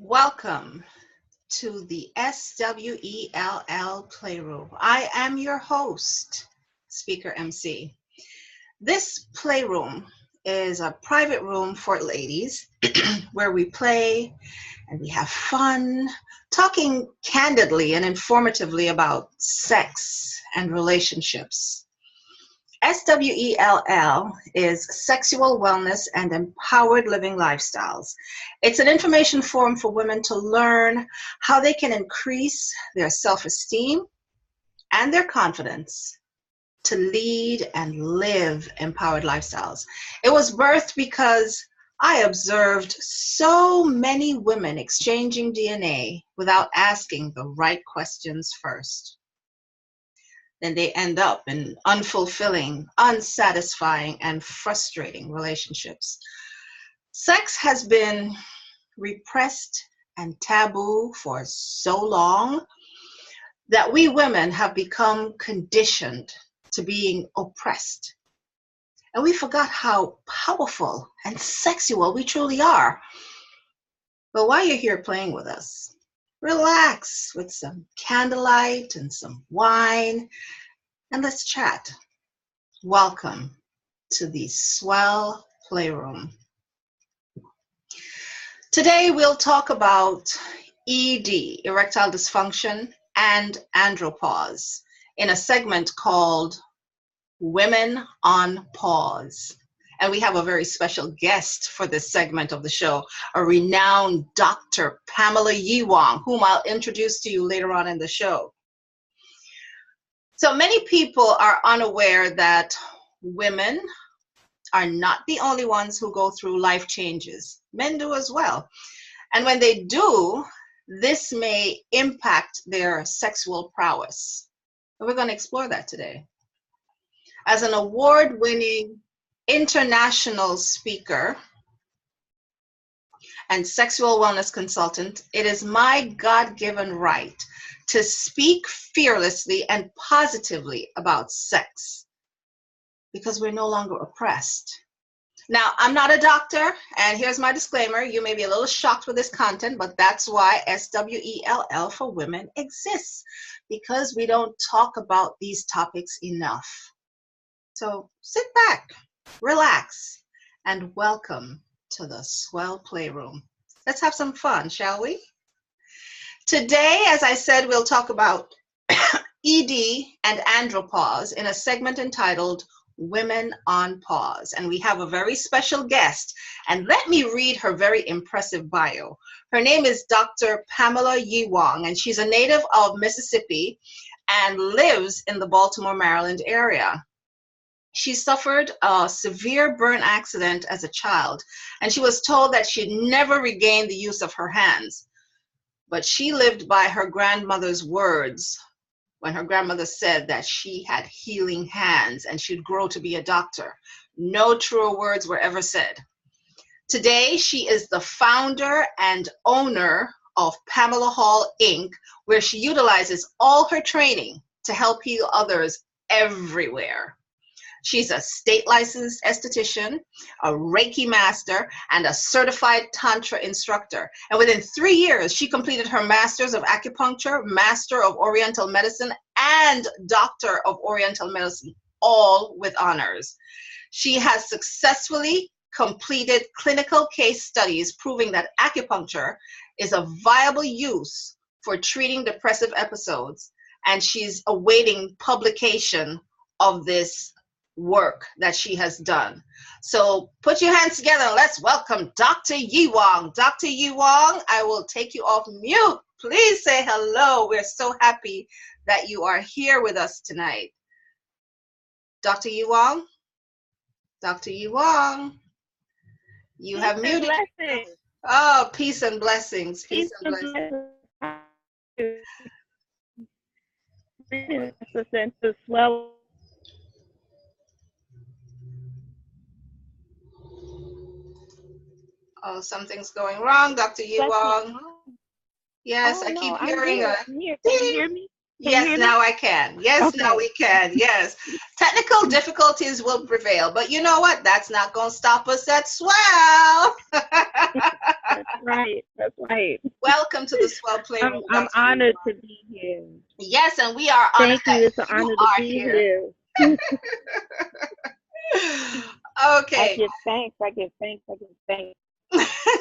Welcome to the S.W.E.L.L. Playroom. I am your host, Speaker MC. This playroom is a private room for ladies where we play and we have fun, talking candidly and informatively about sex and relationships. S.W.E.L.L. is Sexual Wellness and Empowered Living Lifestyles. It's an information forum for women to learn how they can increase their self-esteem and their confidence to lead and live empowered lifestyles. It was birthed because I observed so many women exchanging DNA without asking the right questions first. Then they end up in unfulfilling, unsatisfying, and frustrating relationships. Sex has been repressed and taboo for so long that we women have become conditioned to being oppressed. And we forgot how powerful and sexual we truly are. But while you're here playing with us, relax with some candlelight and some wine, and let's chat. Welcome to the S.W.E.L.L. Playroom. Today we'll talk about ED, erectile dysfunction, and andropause in a segment called Women on Pause. And we have a very special guest for this segment of the show, a renowned Dr. Pamela Yewong, whom I'll introduce to you later on in the show. So many people are unaware that women are not the only ones who go through life changes. Men do as well. And when they do, this may impact their sexual prowess. And we're going to explore that today. As an award-winning international speaker and sexual wellness consultant, it is my God-given right to speak fearlessly and positively about sex because we're no longer oppressed. Now, I'm not a doctor, and here's my disclaimer. You may be a little shocked with this content, but that's why S.W.E.L.L. for women exists, because we don't talk about these topics enough. So sit back, relax, and welcome to the S.W.E.L.L. Playroom. Let's have some fun, shall we? Today, as I said, we'll talk about ED and andropause in a segment entitled Women on Pause. And we have a very special guest. And let me read her very impressive bio. Her name is Dr. Pamela Yewong, and she's a native of Mississippi and lives in the Baltimore, Maryland area. She suffered a severe burn accident as a child, and she was told that she'd never regain the use of her hands. But she lived by her grandmother's words when her grandmother said that she had healing hands and she'd grow to be a doctor. No truer words were ever said. Today, she is the founder and owner of Pamela Hall, Inc., where she utilizes all her training to help heal others everywhere. She's a state licensed esthetician, a Reiki master, and a certified Tantra instructor. And within 3 years, she completed her Master's of Acupuncture, Master of Oriental Medicine, and Doctor of Oriental Medicine, all with honors. She has successfully completed clinical case studies proving that acupuncture is a viable use for treating depressive episodes, and she's awaiting publication of this work that she has done. So put your hands together and let's welcome Dr. Yewong. Dr. Yewong, I will take you off mute. Please say hello. We're so happy that you are here with us tonight. Dr. Yewong? Dr. Yewong, you have muted. Blessings. Oh, peace and blessings. Peace and blessings. S.W.E.L.L. Oh, something's going wrong, Dr. Yewong. Yes, I keep hearing a... Can you hear me? Yes, now I can. Yes, okay. Now we can. Yes. Technical difficulties will prevail, but you know what? That's not going to stop us at S.W.E.L.L. That's right. That's right. welcome to the Swell Playroom, I'm Dr. honored Yvonne. to be here. Yes, and we are honored Thank you. that It's an you honor to are be here. here. I Okay. give thanks. I give thanks. I give thanks.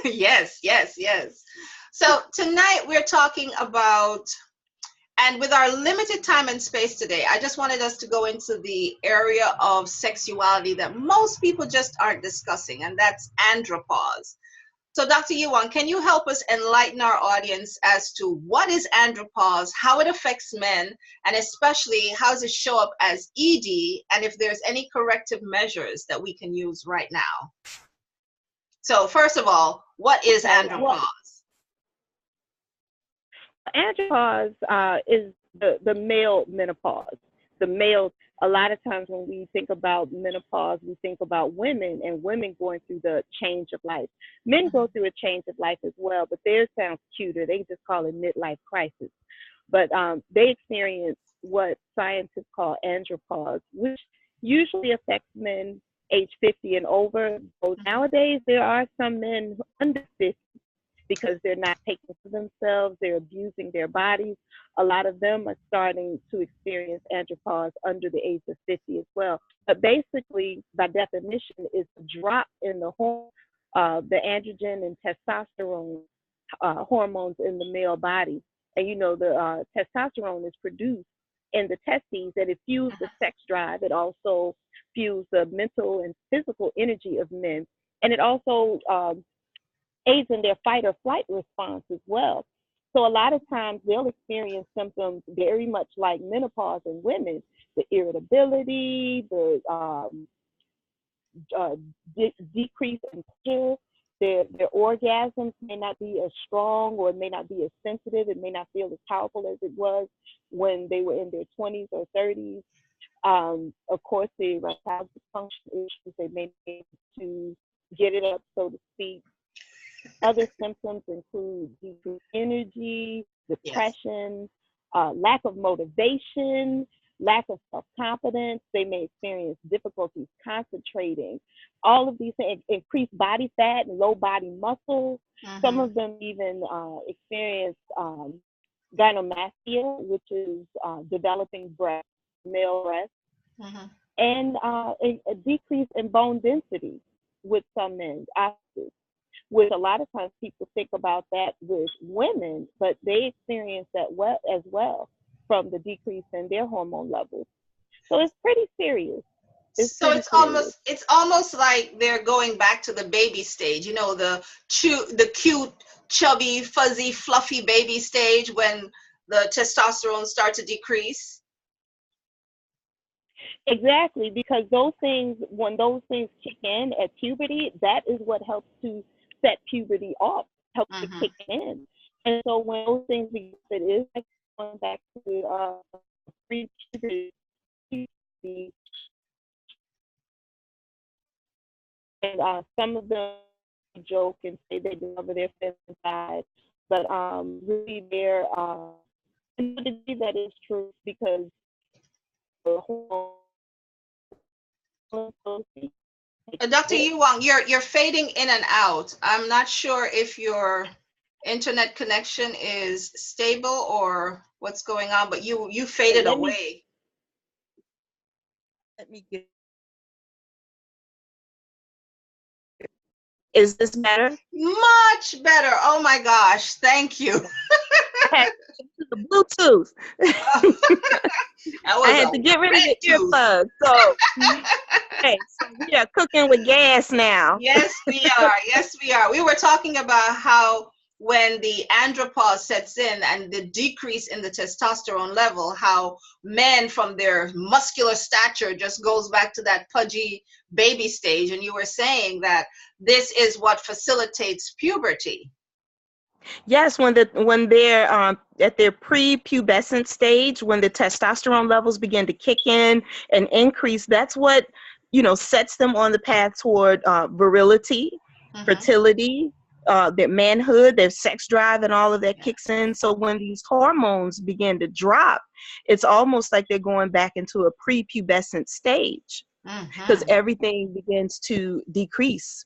Yes, yes, yes. So tonight we're talking about, and with our limited time and space today, I just wanted us to go into the area of sexuality that most people just aren't discussing, and that's andropause. So, Dr. Yewong, can you help us enlighten our audience as to what is andropause, how it affects men, and especially how does it show up as ED, and if there's any corrective measures that we can use right now? So, first of all, what is Okay. Well, andropause? andropause is the male menopause. The male, a lot of times when we think about menopause, we think about women and women going through the change of life. Men go through a change of life as well, but theirs sounds cuter. They just call it midlife crisis. But they experience what scientists call andropause, which usually affects men age 50 and over. So nowadays, there are some men under 50 because they're not taking care of themselves, they're abusing their bodies. A lot of them are starting to experience andropause under the age of 50 as well. But basically, by definition, it's a drop in the androgen and testosterone hormones in the male body. And you know, the testosterone is produced in the testes, and it fuels the sex drive. It also fuels the mental and physical energy of men. And it also aids in their fight or flight response as well. So a lot of times they'll experience symptoms very much like menopause in women, the irritability, the uh, decrease in pleasure. Their orgasms may not be as strong or it may not be as sensitive. It may not feel as powerful as it was when they were in their 20s or 30s. Of course, the erectile dysfunction issues, they may be able to get it up, so to speak. Other symptoms include decreased energy, Yes. depression, lack of motivation, lack of self-confidence. They may experience difficulties concentrating. All of these things, increased body fat and low body muscle. Some Mm-hmm. of them even experience gynecomastia, which is developing breast, male breast, Mm-hmm. and a decrease in bone density with some men, which a lot of times people think about that with women, but they experience that as well from the decrease in their hormone levels. So it's pretty serious. It's So pretty it's serious. almost like they're going back to the baby stage, you know, the cute, chubby, fuzzy, fluffy baby stage when the testosterone starts to decrease. Exactly, because when those things kick in at puberty, that is what helps to set puberty off, helps to Mm-hmm. kick in. And so when those things begin, it is like going back to pre-puberty. And some of them joke and say they discover their feminine side, but really they're in the degree that is true because the hormones Dr. Yuwang, you're fading in and out. I'm not sure if your internet connection is stable or what's going on, but you faded let me away. get. Is this better? Much better. Oh my gosh. Thank you. I had to get the Bluetooth. That I was a had to get rid of red the tooth. earplugs. So, hey, so we are cooking with gas now. Yes, we are. Yes, we are. We were talking about how when the andropause sets in and the decrease in the testosterone level, how men from their muscular stature just goes back to that pudgy baby stage. And you were saying that this is what facilitates puberty. Yes, when they're at their prepubescent stage, when the testosterone levels begin to kick in and increase, that's what sets them on the path toward virility, Mm-hmm. fertility, their manhood, their sex drive, and all of that Yeah. kicks in. So when these hormones begin to drop, it's almost like they're going back into a prepubescent stage because Mm-hmm. everything begins to decrease.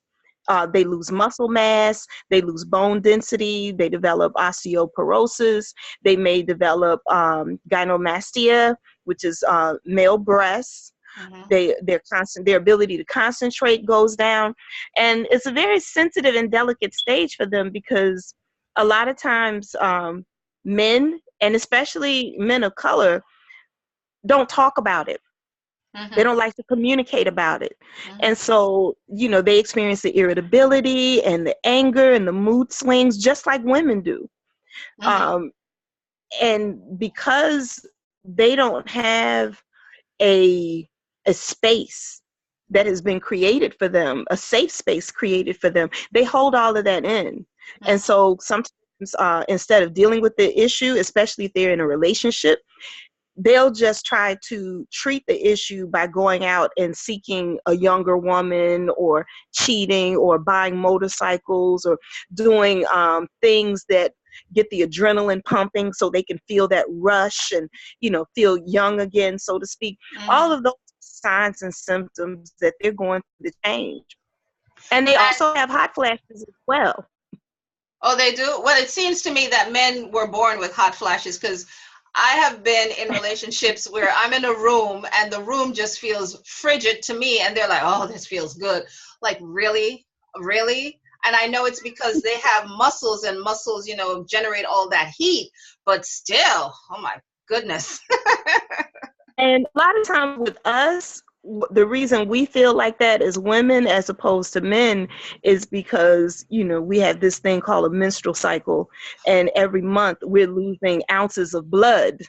They lose muscle mass, they lose bone density, they develop osteoporosis, they may develop gynecomastia, which is male breasts. Mm-hmm. Their ability to concentrate goes down, and it's a very sensitive and delicate stage for them, because a lot of times men, and especially men of color, don't talk about it. They Mm-hmm. don't like to communicate about it. Mm-hmm. And so, they experience the irritability and the anger and the mood swings just like women do. Mm-hmm. Um, and because they don't have a space that has been created for them, a safe space created for them, they hold all of that in. And Mm-hmm. so sometimes instead of dealing with the issue, especially if they're in a relationship, they'll just try to treat the issue by going out and seeking a younger woman, or cheating, or buying motorcycles, or doing things that get the adrenaline pumping so they can feel that rush and, feel young again, so to speak. All Mm-hmm. of those signs and symptoms that they're going through the change. And they And also have hot flashes as well. oh, they do? Well, it seems to me that men were born with hot flashes, because I have been in relationships where I'm in a room and the room just feels frigid to me, and they're like, "Oh, this feels good." Like, really? Really? And I know it's because they have muscles, and muscles, generate all that heat, but still, oh my goodness. And a lot of times with us, the reason we feel like that as women as opposed to men is because, we have this thing called a menstrual cycle, and every month we're losing ounces of blood.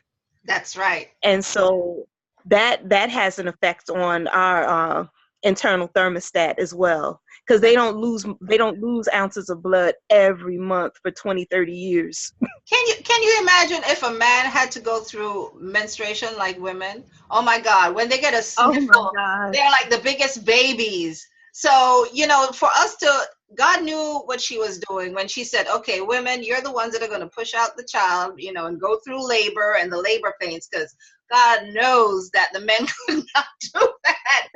That's right. And so that has an effect on our internal thermostat as well, because they don't lose ounces of blood every month for 20, 30 years. Can you imagine if a man had to go through menstruation like women? Oh my God, when they get a Oh my sniffle, God. they're like the biggest babies. So, for us to, God knew what she was doing when she said, okay, women, you're the ones that are going to push out the child, and go through labor and the labor pains, because God knows that the men could not do that.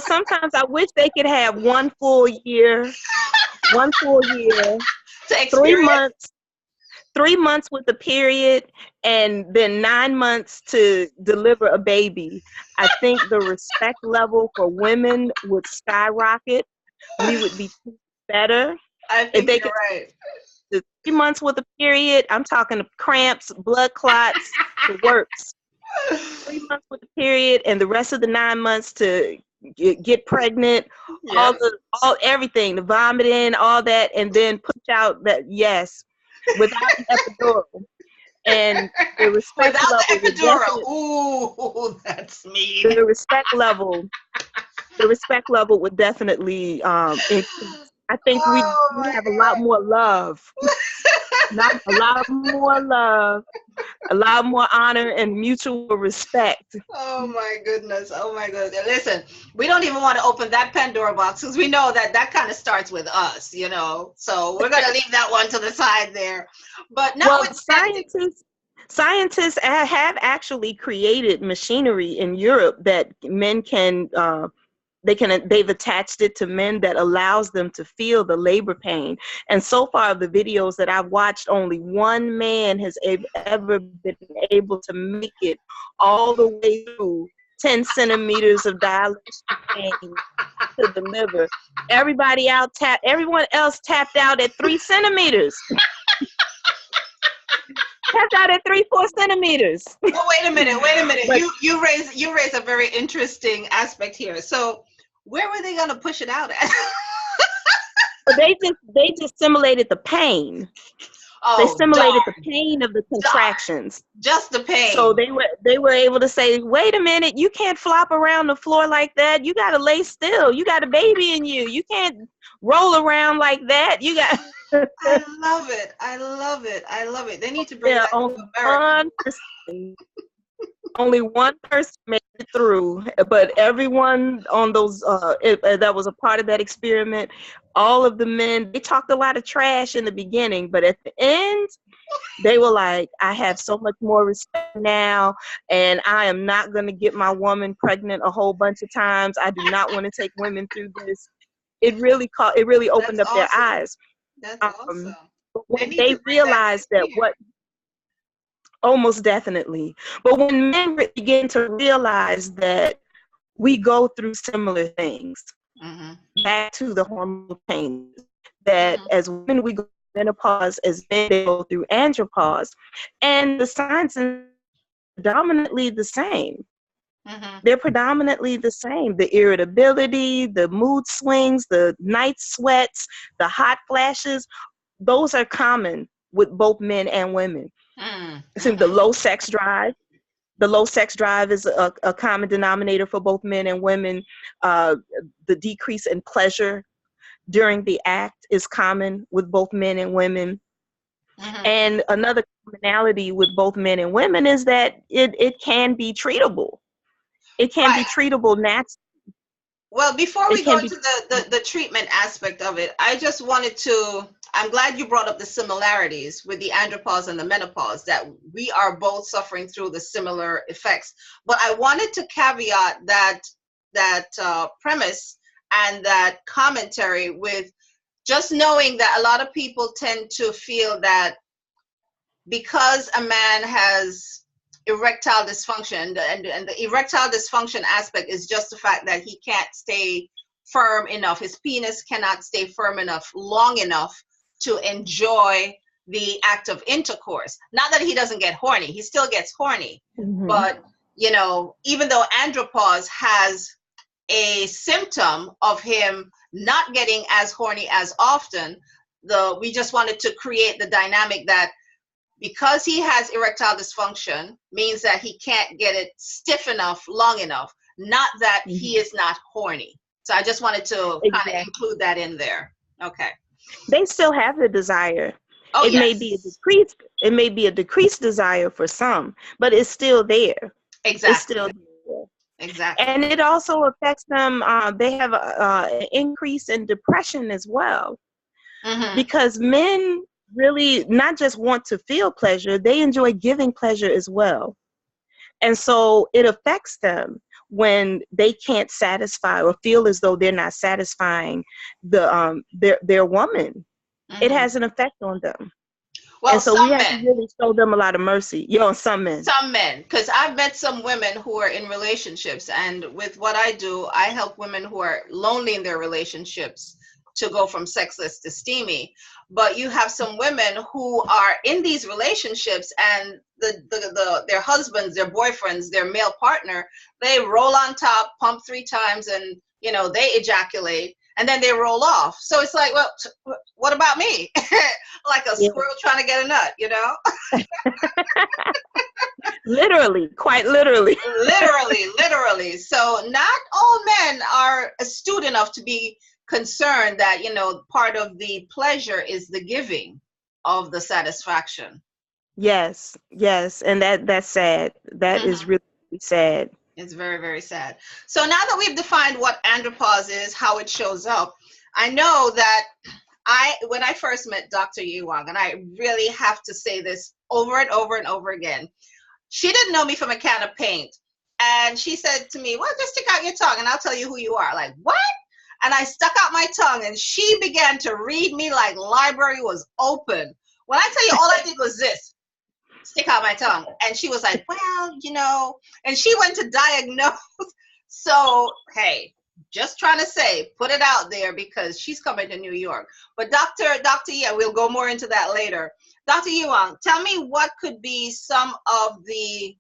Sometimes I wish they could have 1 full year, 1 full year, To three experience. months 3 months with the period, and then 9 months to deliver a baby. I think the respect level for women would skyrocket. We would be better I if think they you're could right. do 3 months with a period. I'm talking cramps, blood clots, the works. 3 months with a period, and the rest of the 9 months to get pregnant, Yes. everything, the vomiting, all that, and then push out that, yes, without the epidural. And the respect Without the level would epidural. definitely Ooh, that's mean. the respect level the respect level would definitely increase. I think we Oh we my have a lot more love, not a lot more love, a lot more honor and mutual respect. Oh my goodness. Oh my goodness. Listen, we don't even want to open that Pandora box, because we know that that kind of starts with us. So we're going to leave that one to the side there. But Well, notwithstanding, scientists have actually created machinery in Europe that men can they've attached it to men that allows them to feel the labor pain. And so far, of the videos that I've watched, only one man has ever been able to make it all the way through 10 centimeters of dilation pain to the liver. Everyone else tapped out at 3 centimeters. Tapped out at 3, 4 centimeters. well, wait a minute. But You raise a very interesting aspect here. So where were they going to push it out at? they just simulated the pain. They Oh, simulated the darn, pain of the darn. contractions. Just the So pain. they were able to say, wait a minute, you can't flop around the floor like that. You got to lay still. You got a baby in you. You can't roll around like that. You got I love it. I love it. I love it. They need to bring yeah, that to America. only one person made it through, but everyone on those that was a part of that experiment, all of the men, they talked a lot of trash in the beginning, but at the end they were like, I have so much more respect now, and I am not going to get my woman pregnant a whole bunch of times. I do not want to take women through this. it really opened That's up their awesome. eyes. That's Um, awesome. but They when need they to bring that realized back that here. almost definitely, but when men begin to realize that we go through similar things, Mm-hmm. back to the hormonal changes, that Mm-hmm. as women we go through menopause, as men they go through andropause, and the signs and symptoms are predominantly the same. Mm-hmm. They're predominantly the same. The irritability, the mood swings, the night sweats, the hot flashes, those are common with both men and women. So the Mm-hmm. low sex drive. The low sex drive is a common denominator for both men and women. Uh, the decrease in pleasure during the act is common with both men and women. Mm-hmm. And another commonality with both men and women is that it can be treatable. It can be Right. treatable naturally. Well, before It we go can be. into the treatment aspect of it, I just wanted to, I'm glad you brought up the similarities with the andropause and the menopause, that we are both suffering through the similar effects. But I wanted to caveat that premise and that commentary with just knowing that a lot of people tend to feel that because a man has erectile dysfunction, and the erectile dysfunction aspect is just the fact that he can't stay firm enough, his penis cannot stay firm enough long enough to enjoy the act of intercourse. Not that he doesn't get horny, he still gets horny. Mhm. But even though andropause has a symptom of him not getting as horny as often, the we just wanted to create the dynamic that because he has erectile dysfunction means that he can't get it stiff enough long enough, not that he Mhm. is not horny. So I just wanted to kind of Exactly. include that in there. Okay. They still have the desire. Oh It may be a yes, decreased. It may be a decreased desire for some, but it's still there. It's exactly, still there. exactly. And it also affects them. They have an increase in depression as well, Mm-hmm. because men really not just want to feel pleasure, they enjoy giving pleasure as well. And so it affects them when they can't satisfy or feel as though they're not satisfying their woman. It Mm-hmm. has an effect on them. Well, And so we some have to men, really show them a lot of mercy. Some men. some men, because I've met some women who are in relationships, and with what I do, I help women who are lonely in their relationships to go from sexless to steamy. But you have some women who are in these relationships, and their husbands, their boyfriends, their male partner, they roll on top, pump 3 times, and they ejaculate, and then they roll off. So it's like, well, what about me? Like a Yeah. squirrel trying to get a nut, Literally, quite literally. Literally, literally. So not all men are astute enough to be concerned that, part of the pleasure is the giving of the satisfaction. Yes, yes. And that's sad. That is Mhm. really sad. It's very, very sad. So now that we've defined what andropause is, how it shows up, I know that when I first met Dr. Yewong, and I really have to say this over and over and over again, she didn't know me from a can of paint. And she said to me, well, just stick out your tongue and I'll tell you who you are. Like, what? And I stuck out my tongue and she began to read me like library was open. When I tell you all I did was this, stick out my tongue. And she was like, well, and she went to diagnose. So, hey, just trying to say, put it out there because she's coming to New York. But yeah, we'll go more into that later. Dr. Yuang, tell me what could be some of the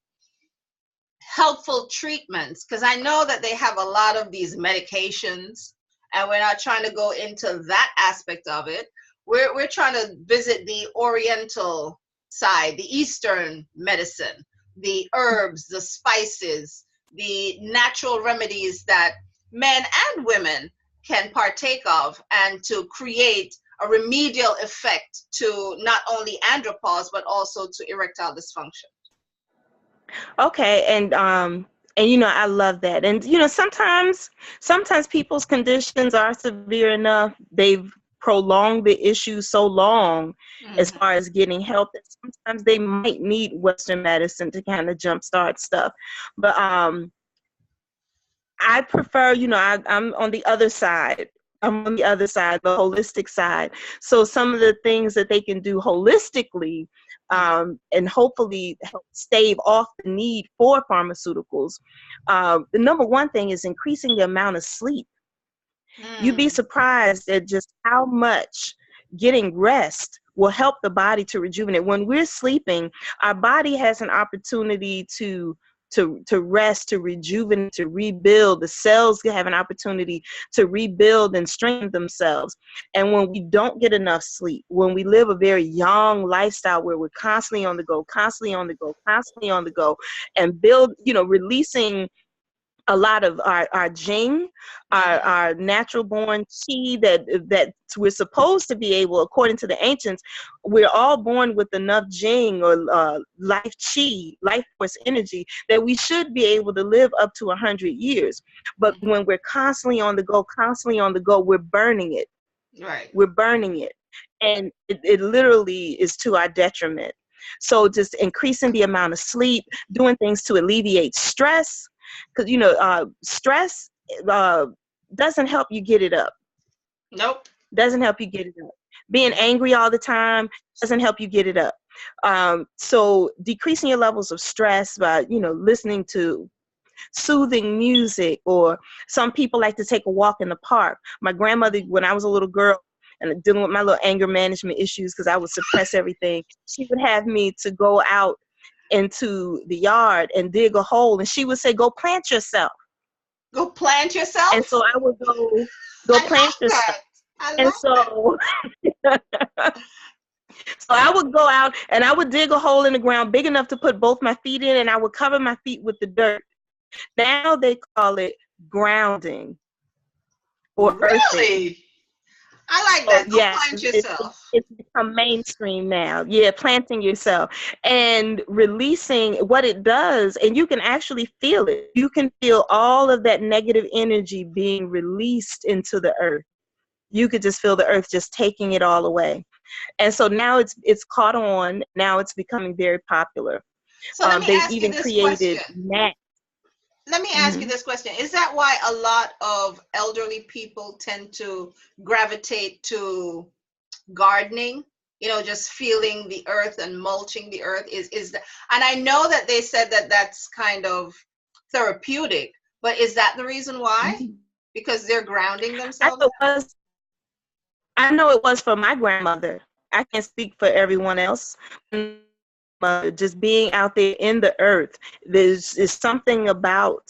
helpful treatments, because I know that they have a lot of these medications, and we're not trying to go into that aspect of it. We're trying to visit the Oriental side, the Eastern medicine, the herbs, the spices, the natural remedies that men and women can partake of, and to create a remedial effect to not only andropause but also to erectile dysfunction. Okay, and I love that. And sometimes people's conditions are severe enough, they've prolonged the issue so long as Mm-hmm. far as getting help, that sometimes they might need Western medicine to kind of jumpstart stuff. But I prefer, I'm on the other side I'm on the other side, the holistic side. So some of the things that they can do holistically, and hopefully help stave off the need for pharmaceuticals. The number one thing is increasing the amount of sleep. You'd be Mm. surprised at just how much getting rest will help the body to rejuvenate. When we're sleeping, our body has an opportunity to rest, to rejuvenate, to rebuild. The cells have an opportunity to rebuild and strengthen themselves. And when we don't get enough sleep, when we live a very young lifestyle where we're constantly on the go, constantly on the go, constantly on the go, and build, releasing a lot of our jing, our natural born chi that we're supposed to be able, according to the ancients, we're all born with enough jing or life chi, life force energy, that we should be able to live up to 100 years. But when we're constantly on the go, we're burning it. Right. We're burning it. And it literally is to our detriment. So just increasing the amount of sleep, doing things to alleviate stress, because stress doesn't help you get it up. Nope. Doesn't help you get it up. Being angry all the time doesn't help you get it up. So decreasing your levels of stress by listening to soothing music, or some people like to take a walk in the park. My grandmother, when I was a little girl and dealing with my little anger management issues because I would suppress everything, she would have me to go out into the yard and dig a hole, and she would say, go plant yourself. Go plant And yourself. so I would go I plant like yourself. that. I And like that. so so I would go out and I would dig a hole in the ground big enough to put both my feet in, and I would cover my feet with the dirt. Now they call it grounding or earthing. Really? I like Oh that. Go yeah, plant yourself. it's become mainstream now. Yeah, planting yourself and releasing what it does, and you can actually feel it. You can feel all of that negative energy being released into the earth. You could just feel the earth just taking it all away. And so now it's caught on. Now it's becoming very popular. So let me They've ask you even this question. created mats. Let me ask you Hmm. this question. Is that why a lot of elderly people tend to gravitate to gardening? Just feeling the earth and mulching the earth is that, and I know that they said that that's kind of therapeutic, but is that the reason why? Because they're grounding I themselves? know it was. I know it was for my grandmother. I can't speak for everyone else. Just being out there in the earth, there's is something about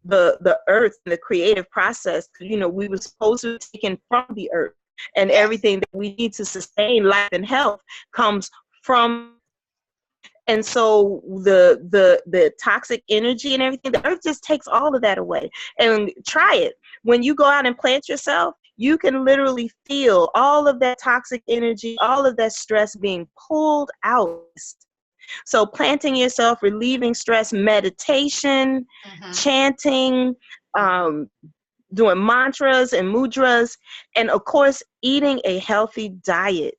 the earth and the creative process. We were supposed to be taken from the earth, and Yes. everything that we need to sustain life and health comes from. And so the toxic energy and everything, the earth just takes all of that away. And try it. When you go out and plant yourself, you can literally feel all of that toxic energy, all of that stress being pulled out. So planting yourself, relieving stress, meditation, Mm-hmm. chanting, um, doing mantras and mudras, and of course, eating a healthy diet,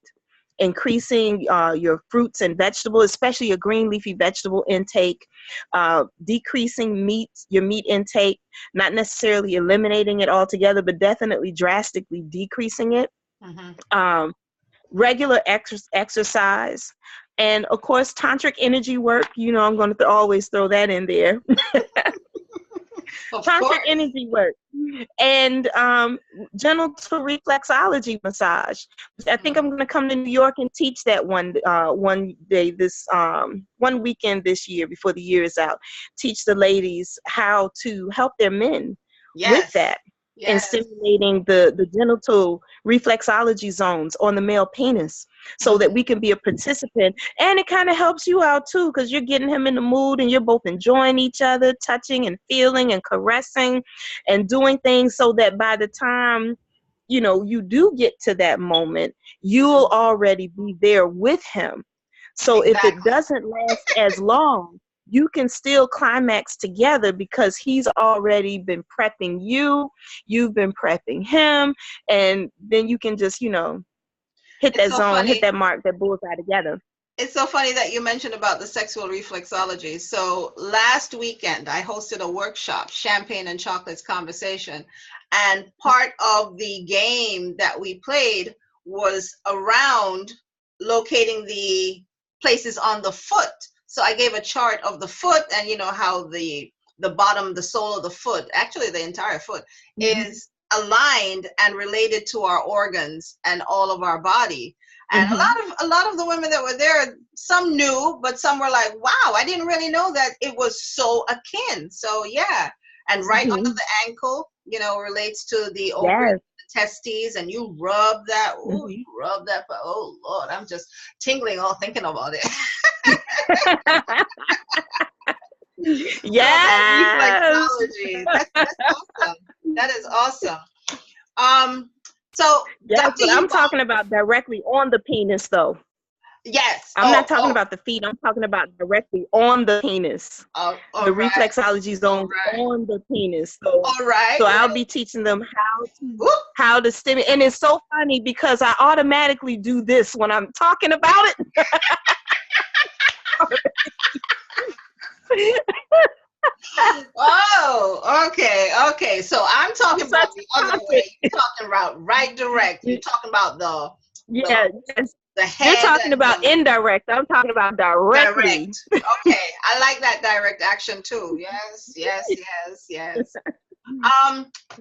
increasing your fruits and vegetables, especially your green leafy vegetable intake, decreasing your meat intake, not necessarily eliminating it altogether, but definitely drastically decreasing it. Mm-hmm. Um, Regular exercise, and of course, tantric energy work. I'm going to always throw that in there. Of Tantric course. energy work, and genital reflexology massage. I think I'm going to come to New York and teach that one day, this one weekend this year before the year is out. Teach the ladies how to help their men with Yes. that, and Yes. stimulating the genital reflexology zones on the male penis, so that Mm-hmm. we can be a participant. And it kind of helps you out too, because you're getting him in the mood and you're both enjoying each other, touching and feeling and caressing and doing things, so that by the time you do get to that moment, you'll already be there with him. So if it Exactly. doesn't last as long, you can still climax together, because he's already been prepping you, you've been prepping him, and then you can just, hit It's that so zone, hit funny. that mark, that bullseye together. It's so funny that you mentioned about the sexual reflexology. So last weekend, I hosted a workshop, Champagne and Chocolates Conversation, And part of the game that we played was around locating the places on the foot. So I gave a chart of the foot, and you know how the bottom, the sole of the foot, actually the entire foot, is aligned and related to our organs and all of our body. And a lot of the women that were there, some knew, but some were like, wow, I didn't really know that it was so akin. So yeah. And right under the ankle, you know, relates to the ovaries, the testes, and you rub that. Oh, you rub that. Oh Lord, I'm just tingling all thinking about it. Yes. Reflexology. That's awesome. That is awesome. So yes, Dr. but I'm Yewong, talking about directly on the penis, though. yes. I'm not talking about the feet. I'm talking about directly on the penis. All The right. reflexology zones on the penis. So, All right. so I'll be teaching them how to stimulate. And it's so funny because I automatically do this when I'm talking about it. Oh, okay. So I'm talking about the other way. You're talking about right direct. You're talking about the yes. The head. You're talking about indirect. I'm talking about directly. Direct. Okay, I like that direct action too. Yes.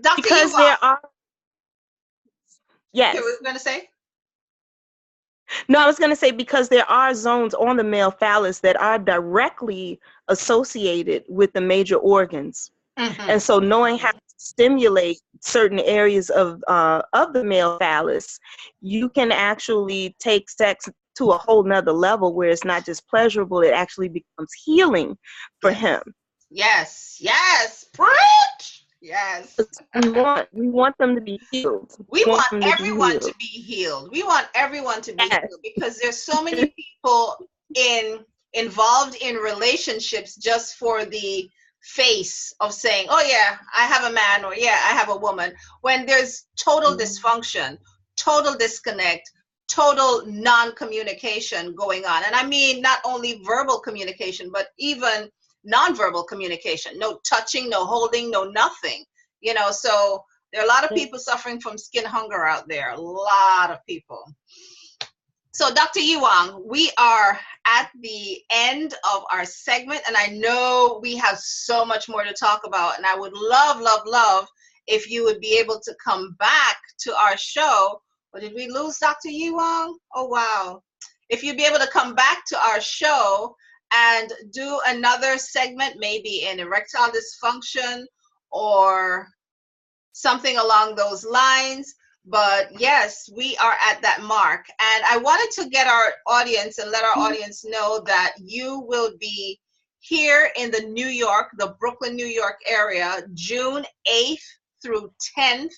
Dr. Because Yewong, there are. Yes. you were going to say? No, I was going to say because there are zones on the male phallus that are directly associated with the major organs. And so knowing how to stimulate certain areas of the male phallus, you can actually take sex to a whole nother level where it's not just pleasurable, it actually becomes healing for him. Yes. Preach. Yes. We want them to be healed. We want everyone to be healed. We want everyone to be healed because there's so many people involved in relationships just for the face of saying, oh yeah, I have a man, or yeah, I have a woman, when there's total dysfunction, total disconnect, total non-communication going on. And I mean not only verbal communication, but even non-verbal communication. No touching, no holding, no nothing. You know, so there are a lot of people suffering from skin hunger out there. A lot of people. So Dr. Yewong, we are at the end of our segment, and I know we have so much more to talk about, and I would love if you would be able to come back to our show. Or did we lose Dr. Yewong? Oh, wow. If you'd be able to come back to our show and do another segment, maybe in erectile dysfunction or something along those lines. But yes, we are at that mark. And I wanted to get our audience and let our audience know that you will be here in the Brooklyn, New York area, June 8th through 10th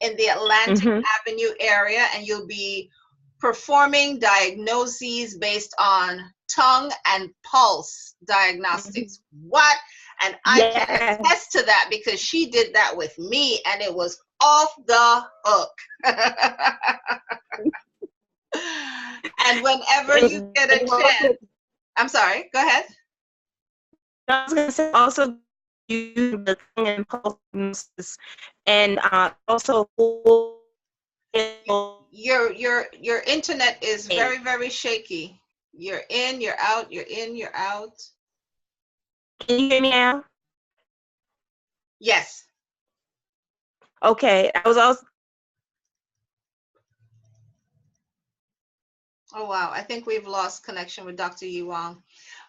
in the Atlantic Avenue area. And you'll be performing diagnoses based on tongue and pulse diagnostics. What? And I can attest to that because she did that with me and it was off the hook. And whenever you get a chance, I'm sorry, go ahead. I was going to say also use the tongue and pulse diagnosis and also your internet is very, very shaky. You're in, you're out, you're in, you're out. Can you hear me now? Yes. Okay. I was also. Oh, wow. I think we've lost connection with Dr. Yewong.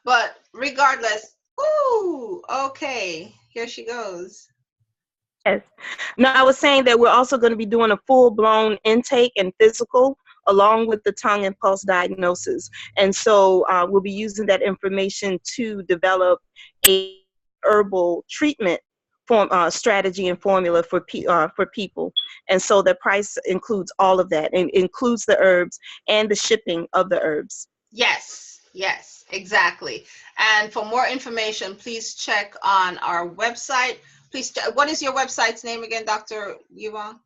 But regardless, ooh, okay. Here she goes. Yes. No, I was saying that we're also going to be doing a full-blown intake and physical along with the tongue and pulse diagnosis. And so we'll be using that information to develop a herbal treatment strategy and formula for people. And so the price includes all of that and includes the herbs and the shipping of the herbs. Yes, exactly. And for more information, please check on our website. Please, what is your website's name again, Dr. Yewong?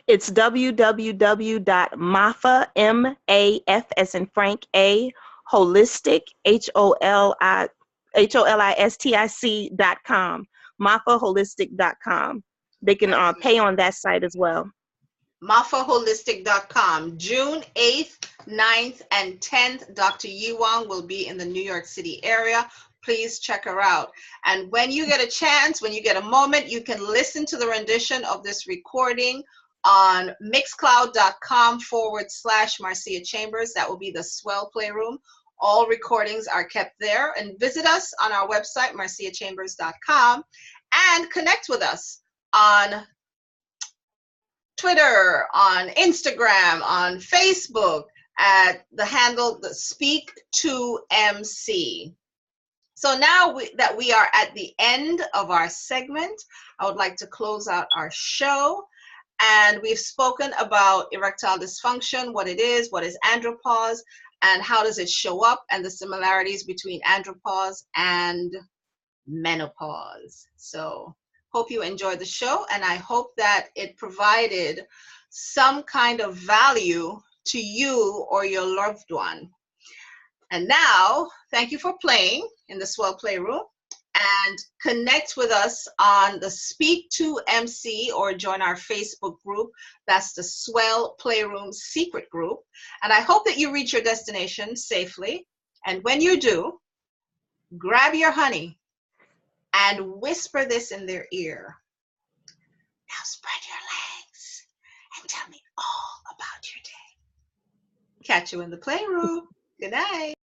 It's www.mafa, M-A-F as in Frank, A, holistic, HOLISTIC.com, mafaholistic.com. they can pay on that site as well. MafaHolistic.com. June 8th, 9th, and 10th, Dr. Yewong will be in the New York City area. Please check her out. And when you get a chance, when you get a moment, you can listen to the rendition of this recording on mixcloud.com/Marcia Chambers. That will be the S.W.E.L.L Playroom. All recordings are kept there. And visit us on our website, marciachambers.com, and connect with us on Twitter, on Instagram, on Facebook at the handle the Speak to MC. So now that we are at the end of our segment, I would like to close out our show. And we've spoken about erectile dysfunction, what it is, what is andropause, and how does it show up, and the similarities between andropause and menopause. So hope you enjoyed the show, and I hope that it provided some kind of value to you or your loved one. And now, thank you for playing in the S.W.E.L.L Playroom, and connect with us on the Speak to MC or join our Facebook group. That's the S.W.E.L.L Playroom Secret Group. And I hope that you reach your destination safely. And when you do, grab your honey and whisper this in their ear. Now spread your legs and tell me all about your day. Catch you in the playroom. Good night.